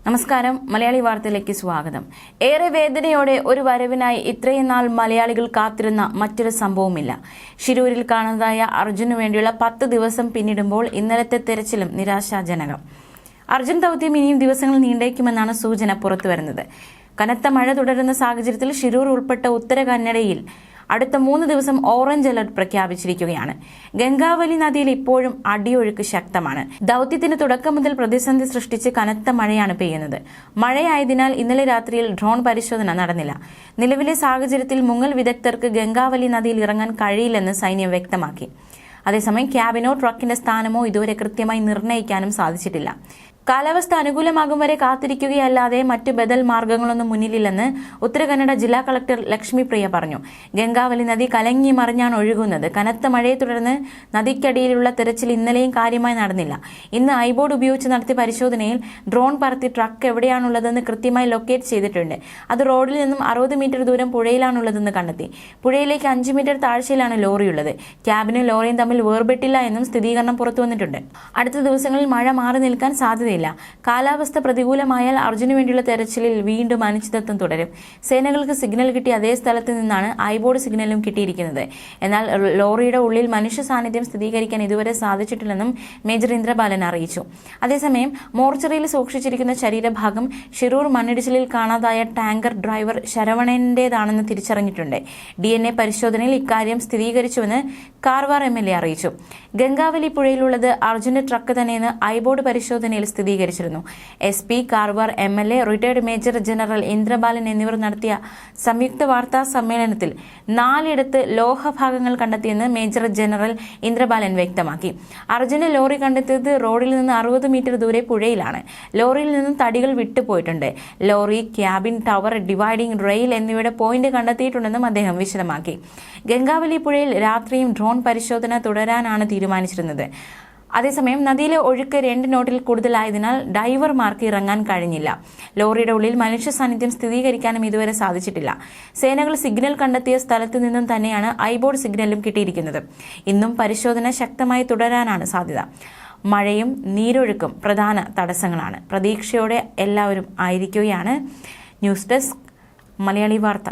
നമസ്കാരം, മലയാളി വാർത്തയിലേക്ക് സ്വാഗതം. ഏറെ വേദനയോടെ ഒരു വരവിനായി ഇത്രയും നാൾ മലയാളികൾ കാത്തിരുന്ന മറ്റൊരു സംഭവമില്ല. ഷിരൂരിൽ കാണാതായ അർജുനു വേണ്ടിയുള്ള 10 ദിവസം പിന്നിടുമ്പോൾ ഇന്നലത്തെ തെരച്ചിലും നിരാശാജനകം. അർജുൻ ദൌത്യം ഇനിയും ദിവസങ്ങൾ നീണ്ടേക്കുമെന്നാണ് സൂചന പുറത്തുവരുന്നത്. കനത്ത മഴ തുടരുന്ന സാഹചര്യത്തിൽ ഷിരൂർ ഉൾപ്പെട്ട ഉത്തര കന്നഡയിൽ അടുത്ത 3 ദിവസം ഓറഞ്ച് അലർട്ട് പ്രഖ്യാപിച്ചിരിക്കുകയാണ്. ഗംഗാവലി നദിയിൽ ഇപ്പോഴും അടിയൊഴുക്ക് ശക്തമാണ്. ദൌത്യത്തിന് തുടക്കം മുതൽ പ്രതിസന്ധി സൃഷ്ടിച്ച് കനത്ത മഴയാണ് പെയ്യുന്നത്. മഴയായതിനാൽ ഇന്നലെ രാത്രിയിൽ ഡ്രോൺ പരിശോധന നടന്നില്ല. നിലവിലെ സാഹചര്യത്തിൽ മുങ്ങൽ വിദഗ്ധർക്ക് ഗംഗാവലി നദിയിൽ ഇറങ്ങാൻ കഴിയില്ലെന്ന് സൈന്യം വ്യക്തമാക്കി. അതേസമയം ക്യാബിനോ ട്രക്കിന്റെ സ്ഥാനമോ ഇതുവരെ കൃത്യമായി നിർണ്ണയിക്കാനും സാധിച്ചിട്ടില്ല. കാലാവസ്ഥ അനുകൂലമാകും വരെ കാത്തിരിക്കുകയല്ലാതെ മറ്റ് ബദൽ മാർഗങ്ങളൊന്നും മുന്നിലില്ലെന്ന് ഉത്തര കന്നഡ ജില്ലാ കളക്ടർ ലക്ഷ്മി പ്രിയ പറഞ്ഞു. ഗംഗാവലി നദി കലങ്ങി മറിഞ്ഞാണ് ഒഴുകുന്നത്. കനത്ത മഴയെ തുടർന്ന് നദിക്കടിയിലുള്ള തെരച്ചിൽ ഇന്നലെയും കാര്യമായി നടന്നില്ല. ഇന്ന് ഐബോർഡ് ഉപയോഗിച്ച് നടത്തിയ പരിശോധനയിൽ ഡ്രോൺ പറത്തി ട്രക്ക് എവിടെയാണുള്ളതെന്ന് കൃത്യമായി ലൊക്കേറ്റ് ചെയ്തിട്ടുണ്ട്. അത് റോഡിൽ നിന്നും 60 മീറ്റർ ദൂരം പുഴയിലാണുള്ളതെന്ന് കണ്ടെത്തി. പുഴയിലേക്ക് 5 മീറ്റർ താഴ്ചയിലാണ് ലോറിയുള്ളത്. ക്യാബിനും ലോറിയും തമ്മിൽ വേർപെട്ടില്ല എന്നും സ്ഥിരീകരണം പുറത്തുവന്നിട്ടുണ്ട്. അടുത്ത ദിവസങ്ങളിൽ മഴ മാറി നിൽക്കാൻ സാധ്യതയില്ല. കാലാവസ്ഥ പ്രതികൂലമായാൽ അർജുനു വേണ്ടിയുള്ള തെരച്ചിലിൽ വീണ്ടും അനിശ്ചിതത്വം തുടരും. സേനകൾക്ക് സിഗ്നൽ കിട്ടിയ അതേ സ്ഥലത്ത് നിന്നാണ് ഐബോർഡ് സിഗ്നലും കിട്ടിയിരിക്കുന്നത്. എന്നാൽ ലോറിയുടെ ഉള്ളിൽ മനുഷ്യ സാന്നിധ്യം സ്ഥിരീകരിക്കാൻ ഇതുവരെ സാധിച്ചിട്ടില്ലെന്നും മേജർ ഇന്ദ്രബാലൻ അറിയിച്ചു. അതേസമയം മോർച്ചറിയിൽ സൂക്ഷിച്ചിരിക്കുന്ന ശരീരഭാഗം ഷിരൂർ മണ്ണിടിച്ചിലിൽ കാണാതായ ടാങ്കർ ഡ്രൈവർ ശരവണന്റേതാണെന്ന് തിരിച്ചറിഞ്ഞിട്ടുണ്ട്. DNA പരിശോധനയിൽ ഇക്കാര്യം സ്ഥിരീകരിച്ചുവെന്ന് കാർവാർ MLA അറിയിച്ചു. ഗംഗാവലി പുഴയിലുള്ളത് അർജുന്റെ ട്രക്ക് തന്നെയെന്ന് ഐബോർഡ് പരിശോധനയിൽ സ്ഥിരീകരിച്ചിരുന്നു. SP, Karwar MLA, retired major general Indrabalan എന്നിവർ നടത്തിയ സംയുക്ത വാർത്താ സമ്മേളനത്തിൽ 4 ലോഹഭാഗങ്ങൾ കണ്ടെത്തിയെന്ന് മേജർ ജനറൽ ഇന്ദ്രബാലൻ വ്യക്തമാക്കി. അർജുന ലോറി കണ്ടെത്തിയത് റോഡിൽ നിന്ന് 60 മീറ്റർ ദൂരെ പുഴയിലാണ്. ലോറിയിൽ നിന്നും തടികൾ വിട്ടുപോയിട്ടുണ്ട്. Lorry, cabin, tower, dividing rail എന്നിവയുടെ പോയിന്റ് കണ്ടെത്തിയിട്ടുണ്ടെന്നും അദ്ദേഹം വിശദമാക്കി. ഗംഗാവലി പുഴയിൽ രാത്രിയും ഡ്രോൺ പരിശോധന തുടരാനാണ് തീരുമാനിച്ചിരുന്നത്. അതേസമയം നദിയിലെ ഒഴുക്ക് 2 നോട്ടിൽ കൂടുതലായതിനാൽ ഡൈവർമാർക്ക് ഇറങ്ങാൻ കഴിഞ്ഞില്ല. ലോറിയുടെ ഉള്ളിൽ മനുഷ്യ സാന്നിധ്യം സ്ഥിരീകരിക്കാനും ഇതുവരെ സാധിച്ചിട്ടില്ല. സേനകൾ സിഗ്നൽ കണ്ടെത്തിയ സ്ഥലത്തു നിന്നും തന്നെയാണ് ഐബോർഡ് സിഗ്നലും കിട്ടിയിരിക്കുന്നത്. ഇന്നും പരിശോധന ശക്തമായി തുടരാനാണ് സാധ്യത. മഴയും നീരൊഴുക്കും പ്രധാന തടസ്സങ്ങളാണ്. പ്രതീക്ഷയോടെ എല്ലാവരും ആയിരിക്കുകയാണ്. ന്യൂസ് ഡെസ്ക്, മലയാളി വാർത്ത.